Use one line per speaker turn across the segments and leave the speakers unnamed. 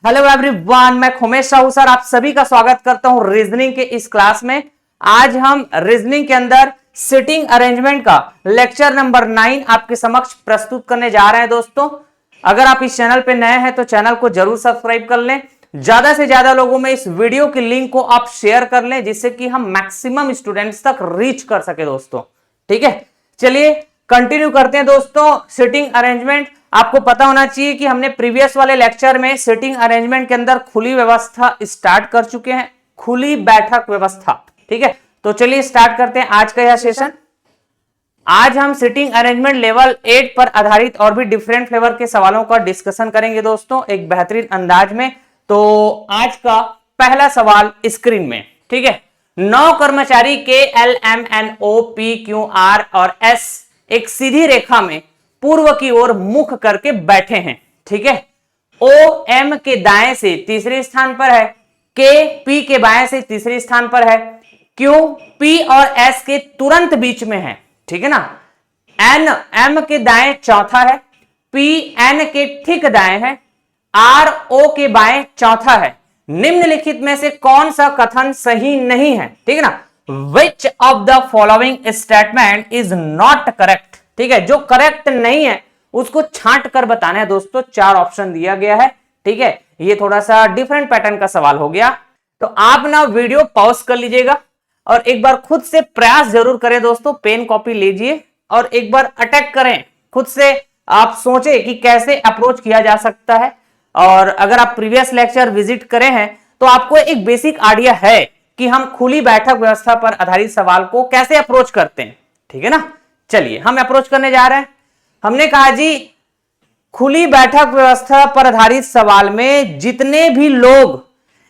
Hello everyone, मैं Khumesh Sahu sir आप सभी का स्वागत करता हूं रीजनिंग के इस क्लास में। आज हम रीजनिंग के अंदर सिटिंग अरेंजमेंट का लेक्चर नंबर 9 आपके समक्ष प्रस्तुत करने जा रहे हैं। दोस्तों, अगर आप इस चैनल पे नए हैं तो चैनल को जरूर सब्सक्राइब कर लें। ज्यादा से ज्यादा लोगों में इस वीडियो की लिंक को आप शेयर कर लें, जिससे कि हम मैक्सिमम स्टूडेंट्स तक रीच कर सके। दोस्तों ठीक है, चलिए कंटिन्यू करते हैं। दोस्तों, सिटिंग अरेंजमेंट आपको पता होना चाहिए कि हमने प्रीवियस वाले लेक्चर में सिटिंग अरेंजमेंट के अंदर खुली व्यवस्था स्टार्ट कर चुके हैं, खुली बैठक व्यवस्था। ठीक है, तो चलिए स्टार्ट करते हैं आज का यह सेशन। आज हम सिटिंग अरेंजमेंट लेवल 8 पर आधारित और भी डिफरेंट फ्लेवर के सवालों का डिस्कशन करेंगे दोस्तों, एक बेहतरीन अंदाज में। तो आज का पहला सवाल स्क्रीन में, ठीक है। 9 कर्मचारी के L M N O P Q R और एस एक सीधी रेखा में पूर्व की ओर मुख करके बैठे हैं। ठीक है, ओ एम के दाएं से तीसरे स्थान पर है, के पी के बाएं से तीसरे स्थान पर है, क्यू पी और एस के तुरंत बीच में है। ठीक है ना, एन एम के दाएं चौथा है, पी एन के ठीक दाएं है, आर ओ के बाएं चौथा है। निम्नलिखित में से कौन सा कथन सही नहीं है? ठीक है ना, which of the following statement is not correct. ठीक है, जो करेक्ट नहीं है उसको छांट कर बताना है। दोस्तों 4 ऑप्शन दिया गया है। ठीक है, ये थोड़ा सा डिफरेंट पैटर्न का सवाल हो गया, तो आप ना वीडियो पॉज कर लीजिएगा और एक बार खुद से प्रयास जरूर करें। दोस्तों पेन कॉपी लीजिए और एक बार अटैक करें खुद से, आप सोचें कि कैसे अप्रोच किया जा सकता है। और अगर आप प्रीवियस लेक्चर विजिट करे हैं तो आपको एक बेसिक आइडिया है कि हम खुली बैठक व्यवस्था पर आधारित सवाल को कैसे अप्रोच करते हैं। ठीक है ना, चलिए हम अप्रोच करने जा रहे हैं। हमने कहा जी, खुली बैठक व्यवस्था पर आधारित सवाल में जितने भी लोग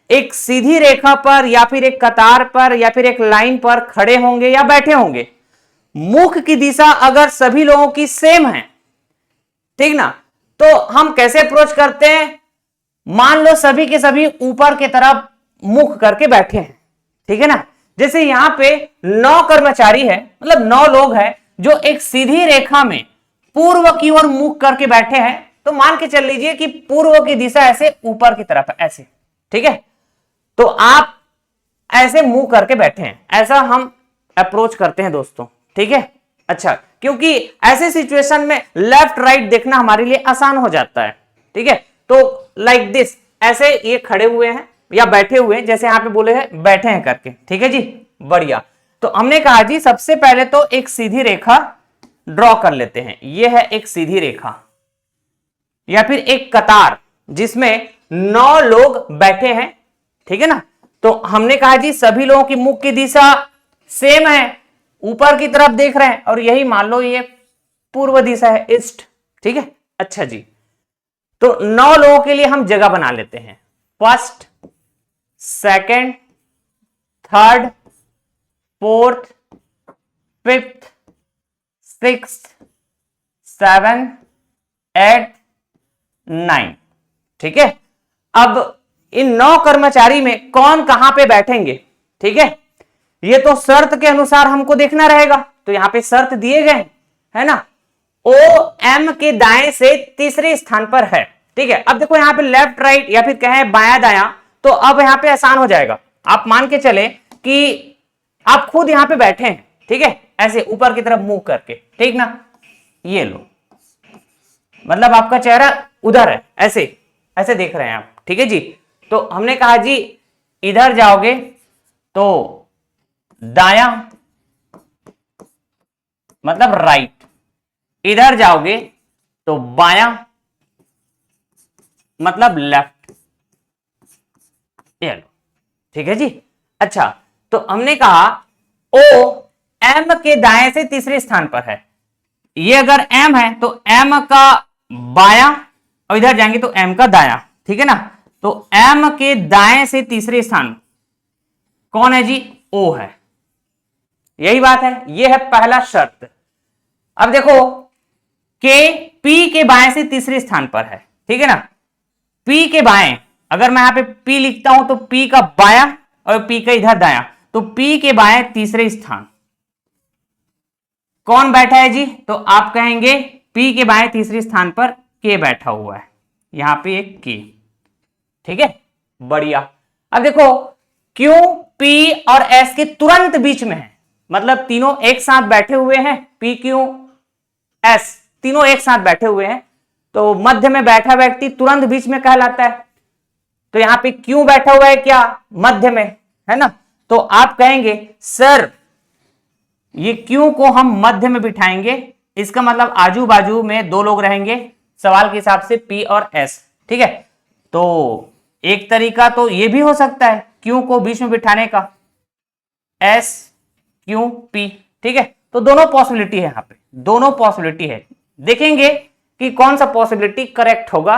एक सीधी रेखा पर या फिर एक कतार पर या फिर एक लाइन पर खड़े होंगे या बैठे होंगे, मुख की दिशा अगर सभी लोगों की सेम है, ठीक ना, तो हम कैसे अप्रोच करते हैं? मान लो सभी के सभी ऊपर की तरफ मुख करके बैठे हैं। ठीक है ना, जैसे यहां पे 9 कर्मचारी है, मतलब 9 लोग हैं जो एक सीधी रेखा में पूर्व की ओर मुख करके बैठे हैं, तो मान के चल लीजिए कि पूर्व की दिशा ऐसे ऊपर की तरफ है, ऐसे। ठीक है, तो आप ऐसे मुंह करके बैठे हैं, ऐसा हम अप्रोच करते हैं दोस्तों। ठीक है, अच्छा, क्योंकि ऐसे सिचुएशन में लेफ्ट राइट देखना हमारे लिए आसान हो जाता है। ठीक है, तो लाइक दिस, ऐसे ये खड़े हुए हैं या बैठे हुए हैं, जैसे यहां पे बोले हैं बैठे हैं करके। ठीक है जी, बढ़िया। तो हमने कहा जी सबसे पहले तो एक सीधी रेखा ड्रॉ कर लेते हैं। यह है एक सीधी रेखा या फिर एक कतार जिसमें 9 लोग बैठे हैं। ठीक है ना, तो हमने कहा जी सभी लोगों की मुख की दिशा सेम है, ऊपर की तरफ देख रहे हैं, और यही मान लो ये पूर्व दिशा है, ईस्ट। ठीक है, अच्छा जी, तो 9 लोगों के लिए हम जगह बना लेते हैं। First, second, third, fourth, fifth, sixth, 7, 8, 9। ठीक है, अब इन 9 कर्मचारी में कौन कहां पे बैठेंगे? ठीक है, ये तो शर्त के अनुसार हमको देखना रहेगा, तो यहां पे शर्त दिए गए है ना, ओ एम के दाएं से तीसरे स्थान पर है। ठीक है, अब देखो यहां पे लेफ्ट राइट या फिर कहें बायां दायां, तो अब यहां पे आसान हो जाएगा। आप मान के चले कि आप खुद यहां पे बैठे हैं, ठीक है, ऐसे ऊपर की तरफ मुंह करके। ठीक ना, ये लो, मतलब आपका चेहरा उधर है, ऐसे ऐसे देख रहे हैं आप। ठीक है जी, तो हमने कहा जी इधर जाओगे तो दायां मतलब राइट, इधर जाओगे तो बायां मतलब लेफ्ट। ये लो, ठीक है जी। अच्छा, तो हमने कहा ओ एम के दाएं से तीसरे स्थान पर है। ये अगर एम है तो एम का बायां, और इधर जाएंगे तो एम का दायां। ठीक है ना, तो एम के दाएं से तीसरे स्थान कौन है जी? ओ है, यही बात है, यह है पहला शर्त। अब देखो के पी के बाएं से तीसरे स्थान पर है। ठीक है ना, पी के बाएं, अगर मैं यहां पे पी लिखता हूं तो पी का बायां और पी का इधर दायां, तो पी के बाएं तीसरे स्थान कौन बैठा है जी? तो आप कहेंगे पी के बाएं तीसरे स्थान पर के बैठा हुआ है, यहां पे एक के। ठीक है, बढ़िया। अब देखो Q, P और S के तुरंत बीच में है, मतलब तीनों एक साथ बैठे हुए हैं, P, Q, S तीनों एक साथ बैठे हुए हैं, तो मध्य में बैठा व्यक्ति तुरंत बीच में कहलाता है। तो यहां पे Q बैठा हुआ है क्या, मध्य में, है ना। तो आप कहेंगे सर ये Q को हम मध्य में बिठाएंगे, इसका मतलब आजू बाजू में दो लोग रहेंगे, सवाल के हिसाब से P और S, ठीक है। तो एक तरीका तो ये भी हो सकता है Q को बीच में बिठाने का, S Q P, ठीक है। तो दोनों पॉसिबिलिटी है, यहां पे दोनों पॉसिबिलिटी है, देखेंगे कि कौन सा पॉसिबिलिटी करेक्ट होगा,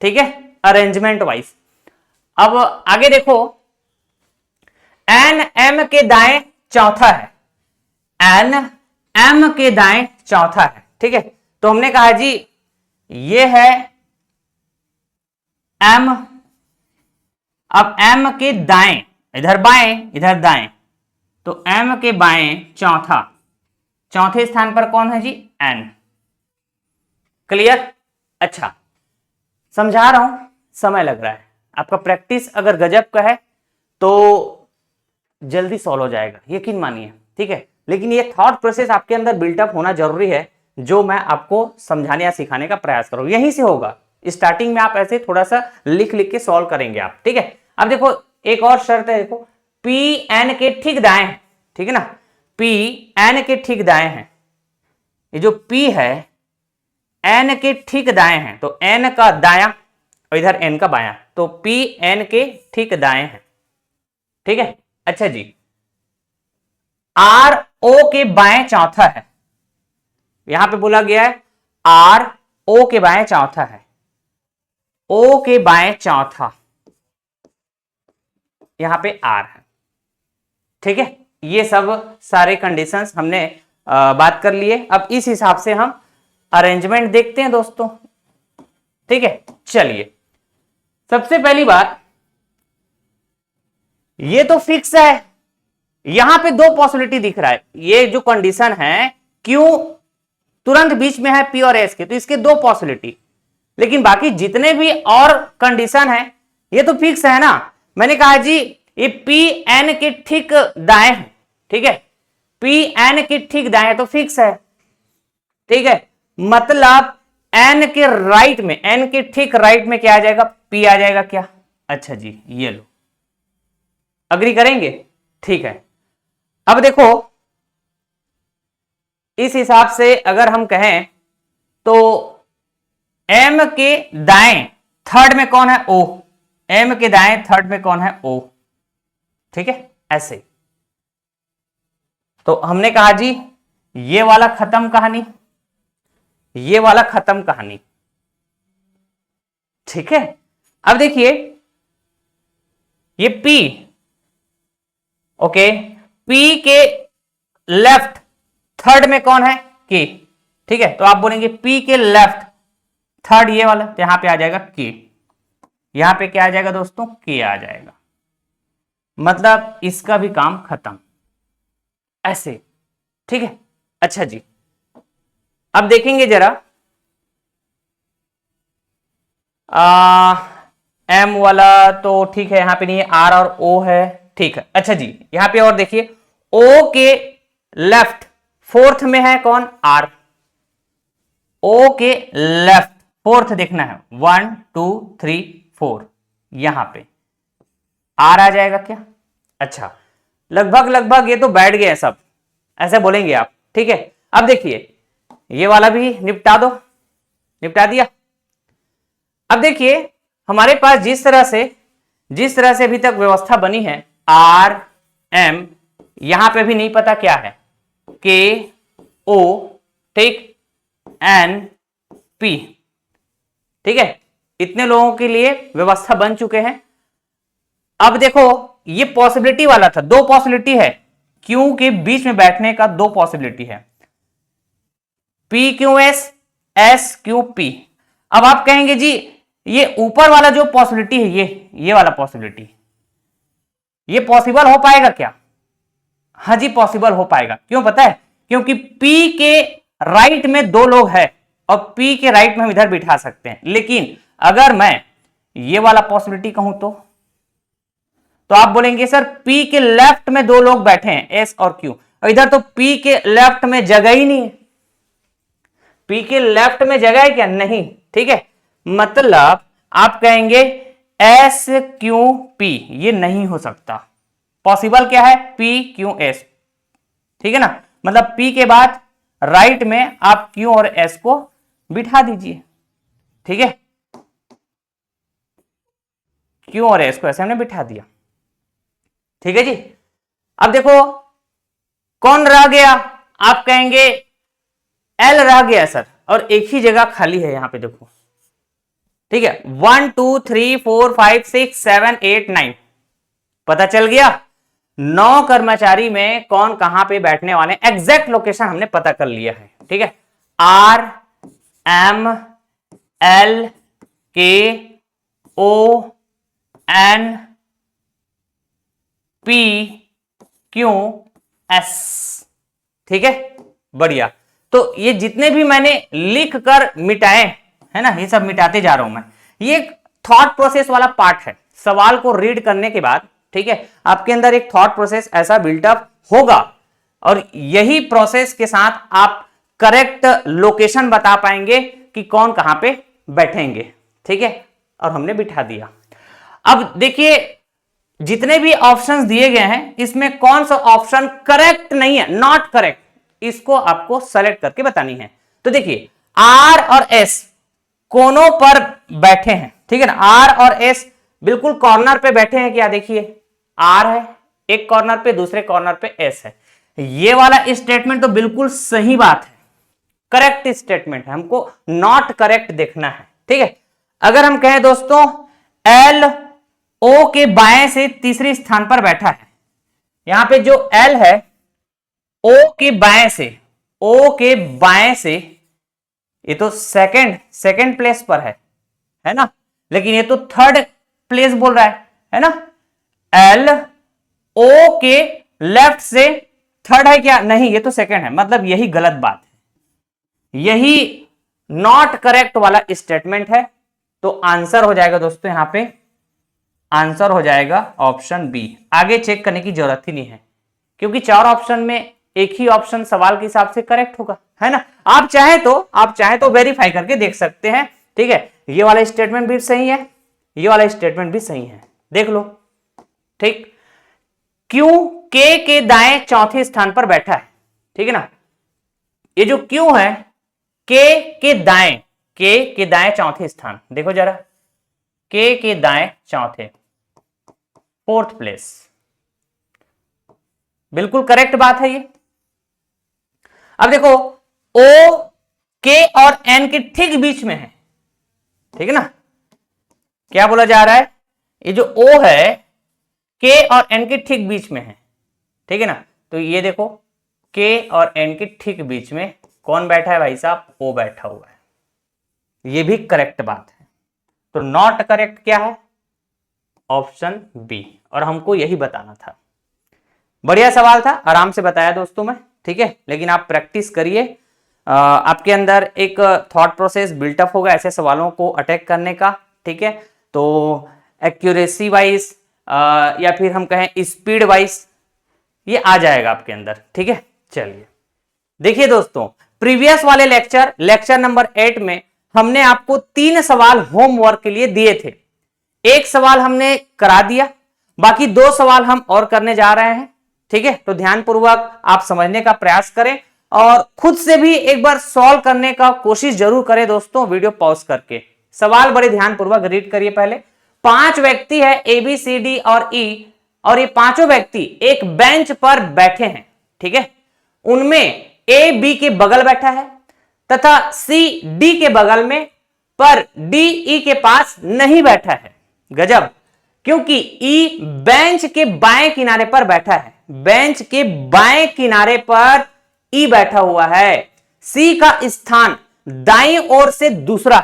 ठीक है, अरेंजमेंट वाइज। अब आगे देखो, N M के दाएं चौथा है, N M के दाएं चौथा है, ठीक है। तो हमने कहा जी ये है M, अब M के दाएं, इधर बाएं इधर दाएं, तो M के बाएं चौथा, चौथे स्थान पर कौन है जी, N। क्लियर, अच्छा समझा रहा हूं, समय लग रहा है, आपका प्रैक्टिस अगर गजब का है तो जल्दी सॉल्व हो जाएगा, यकीन मानिए, ठीक है। लेकिन ये थॉट प्रोसेस आपके अंदर बिल्टअप होना जरूरी है, जो मैं आपको समझाने या सिखाने का प्रयास करूं, यहीं से होगा। स्टार्टिंग में आप ऐसे थोड़ा सा लिख लिख के सॉल्व करेंगे आप, ठीक है। अब देखो एक और शर्त है, देखो P N के ठीक दाएं है, ठीक है ना, P N के ठीक दाएं है, ये जो P है N के ठीक दाएं है, तो N का दायां और इधर N का बायां, तो P N के ठीक दाएं है, ठीक है। अच्छा जी, R O के बाएं चौथा है, यहां पे बोला गया है R O के बाएं चौथा है, O के बाएं चौथा, यहां पे R है, ठीक है। ये सब सारे कंडीशंस हमने बात कर लिए। अब इस हिसाब से हम अरेंजमेंट देखते हैं दोस्तों, ठीक है। चलिए सबसे पहली बात, ये तो फिक्स है, यहां पे दो पॉसिबिलिटी दिख रहा है, ये जो कंडीशन है क्यों तुरंत बीच में है P और S के, तो इसके दो पॉसिबिलिटी, लेकिन बाकी जितने भी और कंडीशन है ये तो फिक्स है ना। मैंने कहा जी ये P N के ठीक दाएं है, ठीक है, P N के ठीक दाएं तो फिक्स है, ठीक है। मतलब N के राइट में, N के ठीक राइट में क्या आ जाएगा, P आ जाएगा क्या। अच्छा जी, ये लो, अग्री करेंगे, ठीक है। अब देखो इस हिसाब से अगर हम कहें तो M के दाएं थर्ड में कौन है, O, M के दाएं थर्ड में कौन है, O, ठीक है, ऐसे। तो हमने कहा जी ये वाला खत्म कहानी, ये वाला खत्म कहानी, ठीक है। अब देखिए ये P, ओके, P के लेफ्ट थर्ड में कौन है, K, ठीक है। तो आप बोलेंगे P के लेफ्ट थर्ड ये वाला, तो यहां पे आ जाएगा K, यहां पे क्या आ जाएगा दोस्तों, K आ जाएगा, मतलब इसका भी काम खत्म, ऐसे, ठीक है। अच्छा जी, अब देखेंगे जरा M वाला तो ठीक है, यहां पे नहीं है, R और O है, ठीक है। अच्छा जी, यहां पे और देखिए O के लेफ्ट फोर्थ में है कौन, R, O के लेफ्ट फोर्थ देखना है, 1 2 3 4, यहां पे R आ जाएगा क्या। अच्छा, लगभग लगभग ये तो बैठ गए सब, ऐसे बोलेंगे आप, ठीक है। अब देखिए ये वाला भी निपटा दो, निपटा दिया। अब देखिए हमारे पास जिस तरह से अभी तक व्यवस्था बनी है, R M, यहां पे भी नहीं पता क्या है, K O, ठीक, N P, ठीक है। इतने लोगों के लिए व्यवस्था बन चुके हैं। अब देखो ये पॉसिबिलिटी वाला था, दो पॉसिबिलिटी है, Q के बीच में बैठने का दो पॉसिबिलिटी है, P Q S, S Q P। अब आप कहेंगे जी ये ऊपर वाला जो पॉसिबिलिटी है, ये वाला पॉसिबिलिटी, ये पॉसिबल हो पाएगा क्या। हाँ जी पॉसिबल हो पाएगा, क्यों पता है, क्योंकि P के राइट में दो लोग हैं और P के राइट में हम इधर बिठा सकते हैं। लेकिन अगर मैं ये वाला पॉसिबिलिटी कहूं तो आप बोलेंगे सर P के लेफ्ट में दो लोग बैठे हैं S और Q, इधर तो P के लेफ्ट में जगह ही नहीं है। P के लेफ्ट में जगह है क्या? नहीं। ठीक है, मतलब आप कहेंगे S Q P, ये नहीं हो सकता। पॉसिबल क्या है? P Q S। ठीक है ना, मतलब P के बाद राइट में आप Q और S को बिठा दीजिए। ठीक है, Q और S को ऐसे हमने बिठा दिया। ठीक है जी। अब देखो कौन रह गया? आप कहेंगे L रह गया सर, और एक ही जगह खाली है यहां पे देखो। ठीक है, 1 2 3 4 5 6 7 8 9, पता चल गया 9 कर्मचारी में कौन कहां पे बैठने वाले, एग्जैक्ट लोकेशन हमने पता कर लिया है। ठीक है, R M L K O N P Q S। ठीक है, बढ़िया। तो ये जितने भी मैंने लिख कर मिटाए है ना, ये सब मिटाते जा रहा हूं मैं। ये एक थॉट प्रोसेस वाला पार्ट है। सवाल को रीड करने के बाद, ठीक है, आपके अंदर एक थॉट प्रोसेस ऐसा बिल्टअप होगा, और यही प्रोसेस के साथ आप करेक्ट लोकेशन बता पाएंगे कि कौन कहां पे बैठेंगे। ठीक है, और हमने बिठा दिया। अब देखिए जितने भी ऑप्शंस दिए गए हैं इसमें कौन सा ऑप्शन करेक्ट नहीं है, नॉट करेक्ट, इसको आपको सेलेक्ट करके बतानी है। तो देखिए R और S कोनों पर बैठे हैं। ठीक है ना, R और S बिल्कुल कॉर्नर पे बैठे हैं क्या? देखिए R है एक कॉर्नर पे, दूसरे कॉर्नर पे S है। ये वाला स्टेटमेंट तो बिल्कुल सही बात है, करेक्ट स्टेटमेंट है, हमको नॉट करेक्ट देखना है। ठीक है, अगर हम कहें दोस्तों L O के बाएं से तीसरे स्थान पर बैठा है, यहां पे जो L है O के बाएं से ये तो सेकंड प्लेस पर है ना, लेकिन ये तो थर्ड प्लेस बोल रहा है ना। L O के लेफ्ट से थर्ड है क्या? नहीं, ये तो सेकंड है, मतलब यही गलत बात है, यही नॉट करेक्ट वाला स्टेटमेंट है। तो आंसर हो जाएगा दोस्तों, यहां पे आंसर हो जाएगा ऑप्शन बी। आगे चेक करने की जरूरत ही नहीं है, क्योंकि 4 ऑप्शन में एक ही ऑप्शन सवाल के हिसाब से करेक्ट होगा, है ना। आप चाहे तो वेरीफाई करके देख सकते हैं। ठीक है, ये वाला स्टेटमेंट भी सही है, ये वाला स्टेटमेंट भी सही है, देख लो। ठीक, क्यू के दाएं चौथे स्थान पर बैठा है। ठीक है ना, ये जो क्यू है के दाएं चौथे स्थान, देखो जरा, के दाएं चौथे, 4th प्लेस, बिल्कुल करेक्ट बात है ये। अब देखो O के और N के ठीक बीच में है। ठीक है ना, क्या बोला जा रहा है? ये जो O है के और N के ठीक बीच में है। ठीक है ना, तो ये देखो के और N के ठीक बीच में कौन बैठा है भाई साहब? O बैठा हुआ है, ये भी करेक्ट बात है। तो नॉट करेक्ट क्या है? ऑप्शन बी, और हमको यही बताना था। बढ़िया सवाल था, आराम से बताया दोस्तों मैं। ठीक है, लेकिन आप प्रैक्टिस करिए, आपके अंदर एक थॉट प्रोसेस बिल्टअप होगा ऐसे सवालों को अटैक करने का। ठीक है, तो एक्यूरेसी वाइज या फिर हम कहें स्पीड वाइज ये आ जाएगा आपके अंदर। ठीक है, चलिए देखिए दोस्तों, प्रीवियस वाले लेक्चर नंबर 8 में हमने आपको 3 सवाल होमवर्क के लिए दिए थे। एक सवाल हमने करा दिया, बाकी 2 सवाल हम और करने जा रहे हैं। ठीक है, तो ध्यानपूर्वक आप समझने का प्रयास करें और खुद से भी एक बार सॉल्व करने का कोशिश जरूर करें दोस्तों, वीडियो पॉज करके। सवाल बड़े ध्यानपूर्वक रीड करिए। पहले 5 व्यक्ति है ए बी सी डी और ई, और ये पांचों व्यक्ति एक बेंच पर बैठे हैं। ठीक है, उनमें ए बी के बगल बैठा है तथा सी डी के बगल में, पर डी ई के पास नहीं बैठा है। गजब, क्योंकि ई बेंच के बाएं किनारे पर बैठा है, बेंच के बाएं किनारे पर ई बैठा हुआ है। सी का स्थान दाईं ओर से दूसरा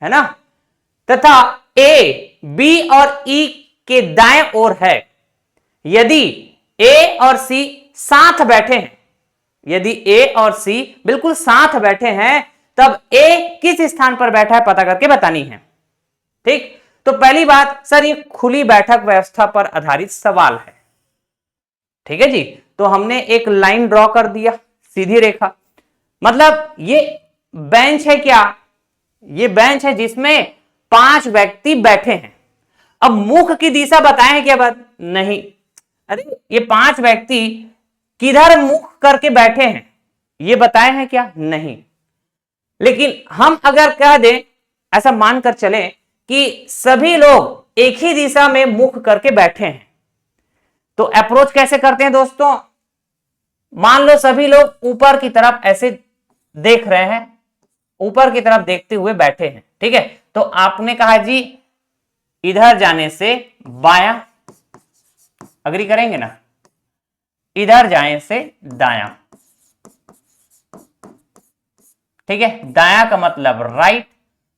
है ना, तथा ए बी और ई के दाएं ओर है। यदि ए और सी साथ बैठे हैं, यदि ए और सी बिल्कुल साथ बैठे हैं, तब ए किस स्थान पर बैठा है पता करके बतानी है। ठीक, तो पहली बात सर, ये खुली बैठक व्यवस्था पर आधारित सवाल है। ठीक है जी, तो हमने एक लाइन ड्रॉ कर दिया, सीधी रेखा। मतलब ये बेंच है क्या? ये बेंच है जिसमें 5 व्यक्ति बैठे हैं। अब मुख की दिशा बताए हैं क्या? बात नहीं। अरे ये 5 व्यक्ति किधर मुख करके बैठे हैं ये बताए हैं क्या? नहीं। लेकिन हम अगर कह दें, ऐसा मानकर चलें कि सभी लोग एक ही दिशा में मुख करके बैठे हैं, तो अप्रोच कैसे करते हैं दोस्तों? मान लो सभी लोग ऊपर की तरफ ऐसे देख रहे हैं, ऊपर की तरफ देखते हुए बैठे हैं। ठीक है, तो आपने कहा जी इधर जाने से बायां, अग्री करेंगे ना? इधर जाने से दायां। ठीक है, दायां का मतलब राइट,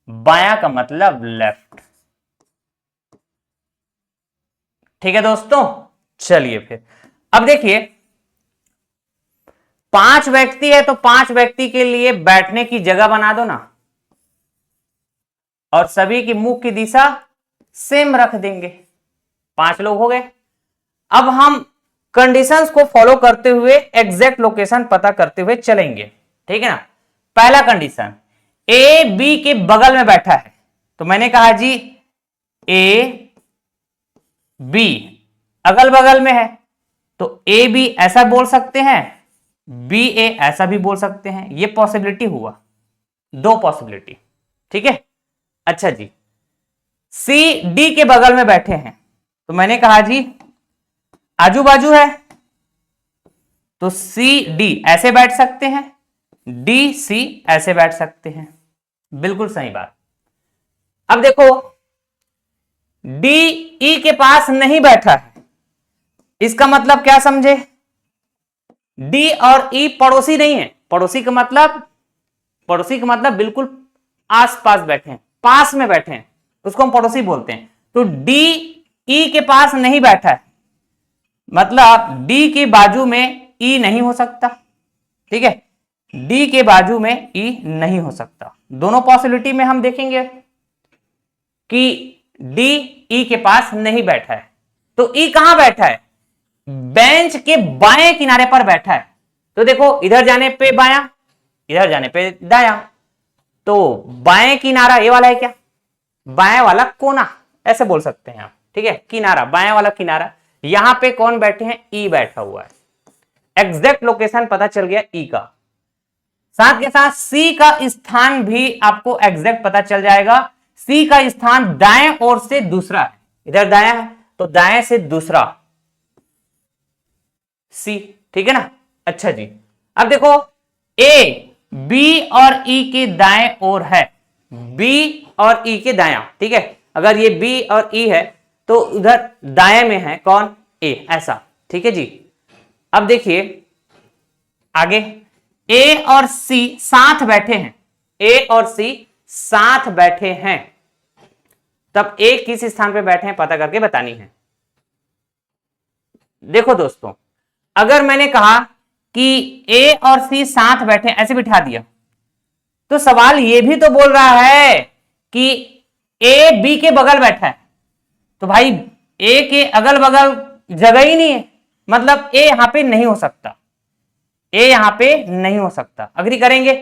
बायां का मतलब लेफ्ट। ठीक है दोस्तों, चलिए फिर अब देखिए 5 व्यक्ति है तो 5 व्यक्ति के लिए बैठने की जगह बना दो ना, और सभी की मुख की दिशा सेम रख देंगे। 5 लोग हो गए। अब हम कंडीशंस को फॉलो करते हुए एग्जैक्ट लोकेशन पता करते हुए चलेंगे। ठीक है ना? पहला कंडीशन, ए बी के बगल में बैठा है, तो मैंने कहा जी ए बी अगल बगल में है, तो ए बी ऐसा बोल सकते हैं, बी ए ऐसा भी बोल सकते हैं। ये पॉसिबिलिटी हुआ, 2 पॉसिबिलिटी। ठीक है, अच्छा जी, सी डी के बगल में बैठे हैं, तो मैंने कहा जी आजू बाजू है, तो सी डी ऐसे बैठ सकते हैं, डी सी ऐसे बैठ सकते हैं। बिल्कुल सही बात। अब देखो डी ई के पास नहीं बैठा है, इसका मतलब क्या समझे? डी और ई पड़ोसी नहीं है। पड़ोसी का मतलब बिल्कुल आसपास बैठे हैं, पास में बैठे हैं, उसको हम पड़ोसी बोलते हैं। तो डी ई के पास नहीं बैठा है, मतलब डी के बाजू में ई नहीं हो सकता। ठीक है, डी के बाजू में ई नहीं हो सकता। दोनों पॉसिबिलिटी में हम देखेंगे कि डी ई के पास नहीं बैठा है। तो ई कहां बैठा है? बेंच के बाएं किनारे पर बैठा है। तो देखो इधर जाने पे बायां, इधर जाने पे दायां, तो बाएं किनारा ये वाला है क्या? बाएं वाला कोना ऐसे बोल सकते हैं आप। ठीक है, किनारा, बाएं वाला किनारा। यहां पे कौन बैठे हैं? ई बैठा हुआ है। एग्जैक्ट लोकेशन पता चल गया ई का। साथ के साथ सी का स्थान भी आपको एग्जैक्ट पता चल जाएगा। सी का स्थान दाएं ओर से दूसरा है, इधर दायां है तो दाएं से दूसरा सी। ठीक है ना? अच्छा जी, अब देखो ए बी और ई के दाएं ओर है, बी और ई के दायां। ठीक है, अगर ये बी और ई है तो उधर दाएं में है कौन? ए, ऐसा। ठीक है जी, अब देखिए आगे ए और सी साथ बैठे हैं, ए और सी साथ बैठे हैं, तब ए किस स्थान पे बैठे हैं पता करके बतानी है। देखो दोस्तों, अगर मैंने कहा कि ए और सी साथ बैठे, ऐसे बिठा दिया, तो सवाल ये भी तो बोल रहा है कि ए बी के बगल बैठा है, तो भाई ए के अगल बगल जगह ही नहीं है, मतलब ए यहां पे नहीं हो सकता, ए यहां पे नहीं हो सकता। अग्री करेंगे?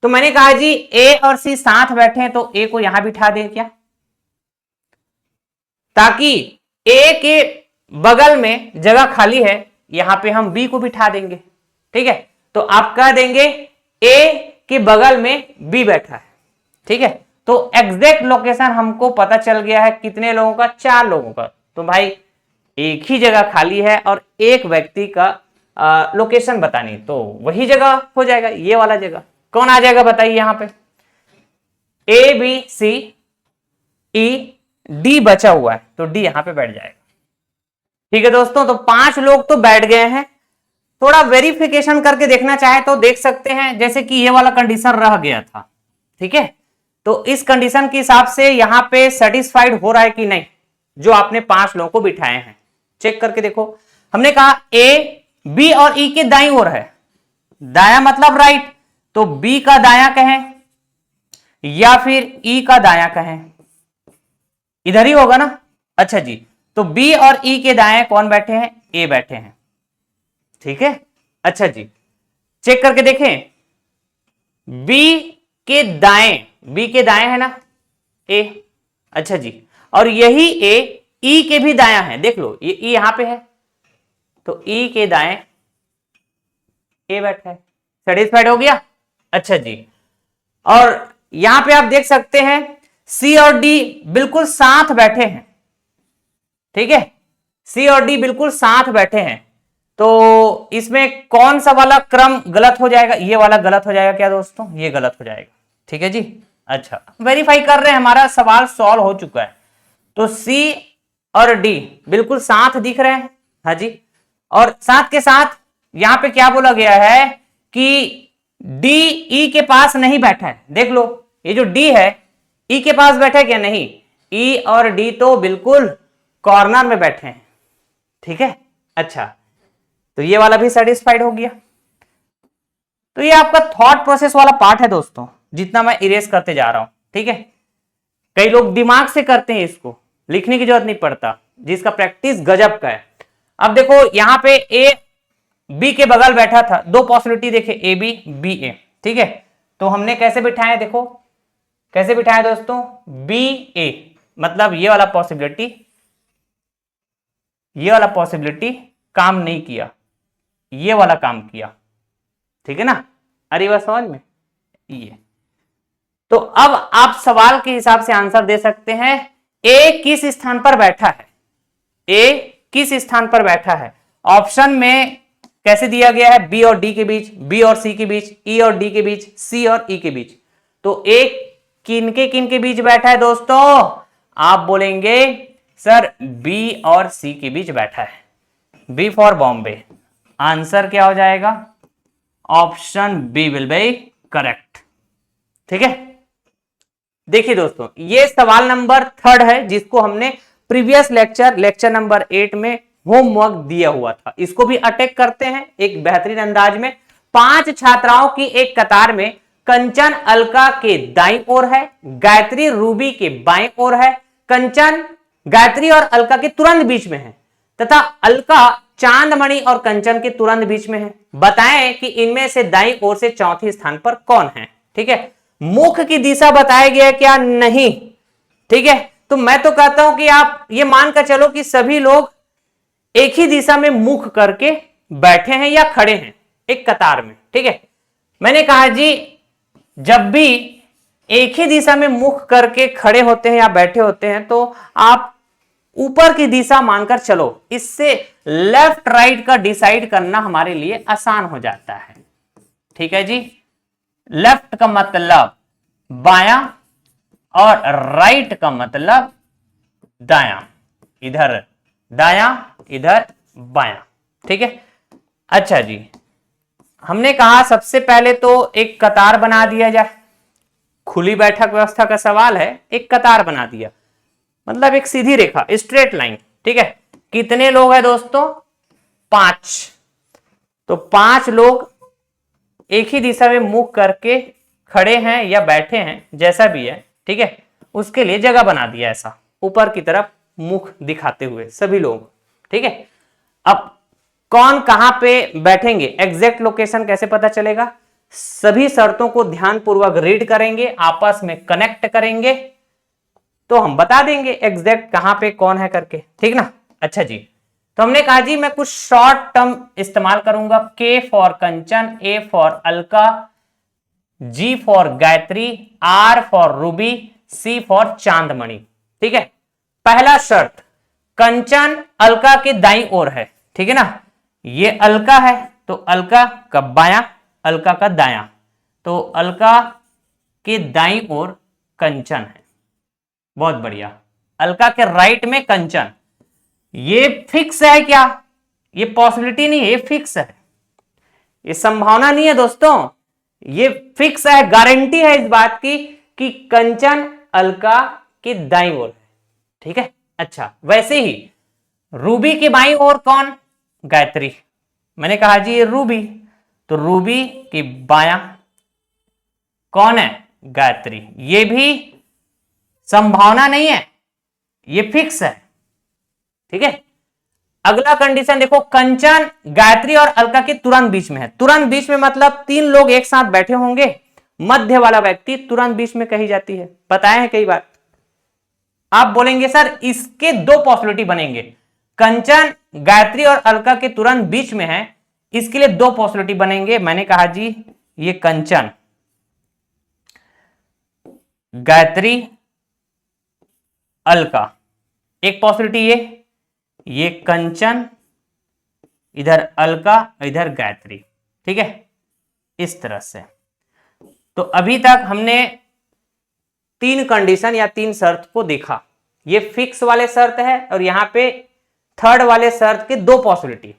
तो मैंने कहा जी ए और सी साथ बैठे हैं, तो ए को यहां बिठा दें क्या, ताकि ए के बगल में जगह खाली है, यहां पे हम बी को बिठा देंगे। ठीक है, तो आप कह देंगे ए के बगल में बी बैठा है। ठीक है, तो एग्जैक्ट लोकेशन हमको पता चल गया है कितने लोगों का? 4 लोगों का। तो भाई एक ही जगह खाली है और एक व्यक्ति का लोकेशन बतानी, तो वही जगह हो जाएगा, ये वाला जगह। कौन आ जाएगा बताइए? यहां पे A B C E D बचा हुआ है, तो डी यहां पे बैठ जाएगा। ठीक है दोस्तों, तो 5 लोग तो बैठ गए हैं। थोड़ा वेरिफिकेशन करके देखना चाहे तो देख सकते हैं, जैसे कि ये वाला कंडीशन रह गया था। ठीक है, तो इस कंडीशन के हिसाब से यहां पे सेटिस्फाइड हो रहा है कि नहीं, जो आपने 5 लोगों को बिठाए हैं। चेक करके देखो। हमने कहा ए बी और ई के दाईं ओर है, दाया मतलब राइट, तो बी का दाया कहें या फिर ई का दाया कहें? इधर ही होगा ना। अच्छा जी, तो बी और ई के दाएं कौन बैठे हैं? ए बैठे हैं। ठीक है, अच्छा जी, चेक करके देखें। बी के दाएं, बी के दाएं है ना ए। अच्छा जी, और यही ए ई के भी दाया है, देख लो ये ई यहां पे है, तो ई के दाएं ए बैठा है। सेटिस्फाइड हो गया? अच्छा जी, और यहां पे आप देख सकते हैं सी और डी बिल्कुल साथ बैठे हैं। ठीक है, सी और डी बिल्कुल साथ बैठे हैं, तो इसमें कौन सा वाला क्रम गलत हो जाएगा? ये वाला गलत हो जाएगा क्या दोस्तों? ये गलत हो जाएगा। ठीक है जी, अच्छा, वेरीफाई कर रहे हैं, हमारा सवाल सॉल्व हो चुका है। तो सी और डी बिल्कुल साथ दिख रहे हैं। हाँ जी, और साथ के साथ यहां पे क्या बोला गया है कि डी ई के पास नहीं बैठा है। देख लो, ये जो डी है ई के पास बैठा है क्या? नहीं, ई और डी तो बिल्कुल कॉर्नर में बैठे हैं। ठीक है, अच्छा, तो ये वाला भी सेटिस्फाइड हो गया। तो ये आपका थॉट प्रोसेस वाला पार्ट है दोस्तों, जितना मैं इरेज करते जा रहा हूं। ठीक है, कई लोग दिमाग से करते हैं, इसको लिखने की जरूरत नहीं पड़ता, जिसका प्रैक्टिस गजब का है। अब देखो यहां पे ए बी के बगल बैठा था, दो पॉसिबिलिटी देखे, ए बी बी ए। ठीक है, तो हमने कैसे बिठाए? देखो कैसे बिठाए दोस्तों, बी ए, मतलब ये वाला पॉसिबिलिटी काम नहीं किया, ये वाला काम किया। ठीक है ना, अरे बात समझ में ये। तो अब आप सवाल के हिसाब से आंसर दे सकते हैं, ए किस स्थान पर बैठा है? ए किस स्थान पर बैठा है? ऑप्शन में कैसे दिया गया है? बी और डी के बीच, बी और सी के बीच, ई और डी के बीच, सी और ई के बीच। तो ए किन के बीच बैठा है दोस्तों? आप बोलेंगे सर बी और सी के बीच बैठा है। बी फॉर बॉम्बे, आंसर क्या हो जाएगा? Option B will be correct. ठीक है, देखिए दोस्तों, ये सवाल नंबर 3 है, जिसको हमने प्रीवियस लेक्चर नंबर 8 में होमवर्क दिया हुआ था। इसको भी अटैक करते हैं एक बेहतरीन अंदाज में। 5 छात्राओं की एक कतार में कंचन अलका के दाईं ओर है, गायत्री रूबी के बाईं ओर है, कंचन गायत्री और अलका के तुरंत बीच में है, तथा अलका चांदमणि और कंचन के तुरंत बीच में है। बताएं कि इनमें से दाईं ओर से चौथे स्थान पर कौन है? ठीक है, मुख की दिशा बताया गया क्या? नहीं। ठीक है, तो मैं तो कहता हूं कि आप ये मानकर चलो कि सभी लोग एक ही दिशा में मुख करके बैठे हैं या खड़े हैं एक कतार में। ठीक है, मैंने कहा जी जब भी एक ही दिशा में मुख करके खड़े होते हैं या बैठे होते हैं, तो आप ऊपर की दिशा मानकर चलो, इससे लेफ्ट राइट का डिसाइड करना हमारे लिए आसान हो जाता है। ठीक है जी, लेफ्ट का मतलब बायां और राइट का मतलब दायां, इधर दायां इधर बायां। ठीक है, अच्छा जी, हमने कहा सबसे पहले तो एक कतार बना दिया जाए। खुली बैठक व्यवस्था का सवाल है, एक कतार बना दिया, मतलब एक सीधी रेखा, स्ट्रेट लाइन। ठीक है, कितने लोग हैं दोस्तों? 5। तो 5 लोग एक ही दिशा में मुख करके खड़े हैं या बैठे हैं, जैसा भी है। ठीक है, उसके लिए जगह बना दिया ऐसा, ऊपर की तरफ मुख दिखाते हुए सभी लोग। ठीक है, अब कौन कहां पे बैठेंगे, एग्जैक्ट लोकेशन कैसे पता चलेगा? सभी शर्तों को ध्यानपूर्वक रीड करेंगे, आपस में कनेक्ट करेंगे, तो हम बता देंगे एग्जैक्ट कहां पे कौन है करके। ठीक ना, अच्छा जी, तो हमने कहा जी मैं कुछ शॉर्ट टर्म इस्तेमाल करूंगा। K for Kanchan, A for Alka, G for Gayatri, R for Ruby, C for Chandmani. ठीक है, पहला शर्त, कंचन अलका के दाईं ओर है। ठीक है ना, ये अलका है तो अलका का बायां, अलका का दायां, तो अलका के दाईं ओर कंचन है। बहुत बढ़िया, अलका के राइट में कंचन। ये फिक्स है क्या? ये पॉसिबिलिटी नहीं है, ये फिक्स है, ये संभावना नहीं है दोस्तों, ये फिक्स है, गारंटी है इस बात की कि कंचन अलका के दाईं ओर है। ठीक है, अच्छा, वैसे ही रूबी के बाईं ओर कौन? गायत्री। मैंने कहा जी ये रूबी, तो रूबी के बायां कौन है? गायत्री। ये भी संभावना नहीं है, ये फिक्स है, ठीक है। अगला कंडीशन देखो, कंचन गायत्री और अलका के तुरंत बीच में है। तुरंत बीच में मतलब 3 लोग एक साथ बैठे होंगे, मध्य वाला व्यक्ति तुरंत बीच में कही जाती है, बताए हैं कई बार। आप बोलेंगे सर इसके 2 पॉसिबिलिटी बनेंगे, कंचन गायत्री और अलका के तुरंत बीच में है, इसके लिए 2 पॉसिबिलिटी बनेंगे। मैंने कहा जी ये कंचन गायत्री अलका, एक पॉसिबिलिटी ये कंचन इधर अलका इधर गायत्री, ठीक है, इस तरह से। तो अभी तक हमने 3 कंडीशन या 3 शर्त को देखा। ये फिक्स वाले शर्त है और यहां पे थर्ड वाले शर्त के 2 पॉसिबिलिटी।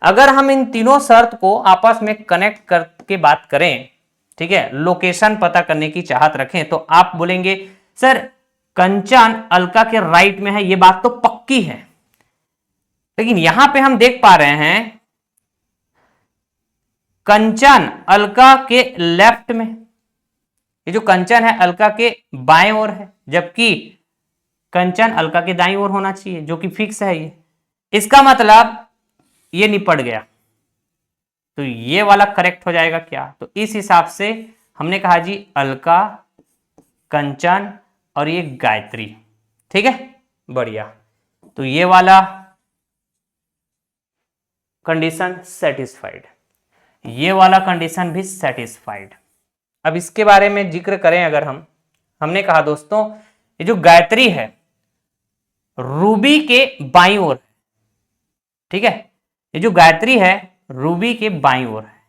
अगर हम इन तीनों शर्त को आपस में कनेक्ट करके बात करें, ठीक है, लोकेशन पता करने की चाहत रखें, तो आप बोलेंगे सर कंचन अलका के राइट में है, ये बात तो पक्की है। लेकिन यहां पे हम देख पा रहे हैं कंचन अलका के लेफ्ट में, ये जो कंचन है अलका के बाएं ओर है, जबकि कंचन अलका के दाईं ओर होना चाहिए, जो कि फिक्स है ये। इसका मतलब ये निपट गया, तो ये वाला करेक्ट हो जाएगा क्या? तो इस हिसाब से हमने कहा जी अलका, कंचन और ये गायत्री, ठीक है, बढ़िया। तो ये वाला कंडीशन सेटिस्फाइड, ये वाला कंडीशन भी सेटिस्फाइड। अब इसके बारे में जिक्र करें अगर हमने कहा दोस्तों ये जो गायत्री है रूबी के बाईं ओर है, ठीक है, ये जो गायत्री है रूबी के बाईं ओर है,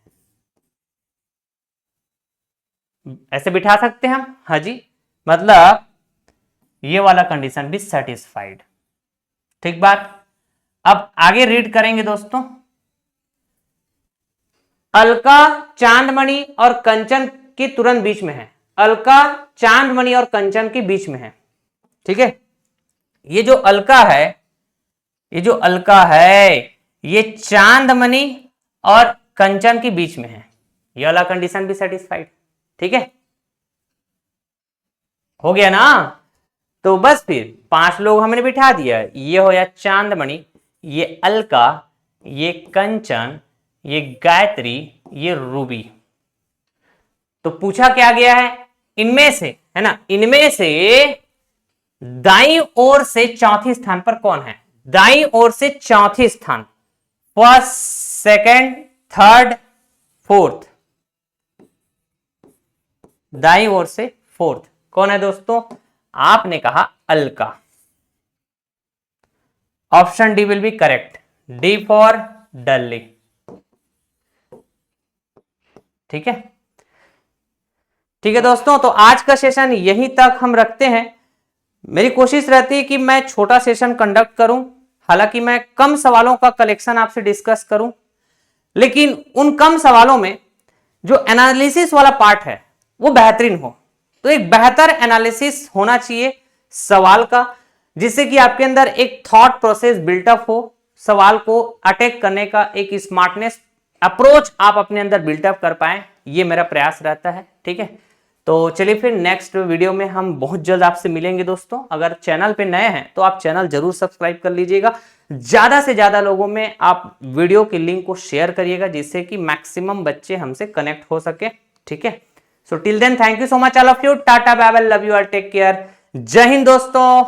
ऐसे बिठा सकते हैं हम, हाँ जी, मतलब ये वाला कंडीशन भी सेटिस्फाइड, ठीक बात। अब आगे रीड करेंगे दोस्तों, अलका चांदमणि और कंचन के तुरंत बीच में है, अलका चांदमणि और कंचन के बीच में है, ठीक है। ये जो अलका है, ये जो अलका है ये चांदमणि और कंचन के बीच में है, ये वाला कंडीशन भी सेटिस्फाइड, ठीक है, हो गया ना। तो बस फिर 5 लोग हमने बिठा दिया, ये हो या चांदमणि, ये अलका, ये कंचन, ये गायत्री, ये रूबी। तो पूछा क्या गया है, इनमें से, है ना, इनमें से दाईं ओर से चौथे स्थान पर कौन है? दाईं ओर से चौथे स्थान, फर्स्ट, सेकंड, थर्ड, फोर्थ, दाईं ओर से फोर्थ कौन है दोस्तों? आपने कहा Alka. Option D will be correct, D for Dolly, ठीक है। ठीक है दोस्तों, तो आज का सेशन यहीं तक हम रखते हैं। मेरी कोशिश रहती है कि मैं छोटा सेशन कंडक्ट करूं, हालांकि मैं कम सवालों का कलेक्शन आपसे डिस्कस करूं, लेकिन उन कम सवालों में जो एनालिसिस वाला पार्ट है वो बेहतरीन हो। तो एक बेहतर एनालिसिस होना चाहिए सवाल का, जिससे कि आपके अंदर एक थॉट प्रोसेस बिल्टअप हो, सवाल को अटैक करने का एक स्मार्टनेस अप्रोच आप अपने अंदर बिल्टअप कर पाए, ये मेरा प्रयास रहता है, ठीक है। तो चलिए फिर नेक्स्ट वीडियो में हम बहुत जल्द आपसे मिलेंगे दोस्तों। अगर चैनल पे नए हैं तो आप चैनल जरूर सब्सक्राइब कर लीजिएगा, ज्यादा से ज्यादा लोगों में आप वीडियो के लिंक को शेयर करिएगा, जिससे कि मैक्सिमम बच्चे हमसे कनेक्ट हो सके, ठीक है। So till then thank you so much all of you, ta-ta bye bye, love you all, take care, जय हिंद दोस्तों।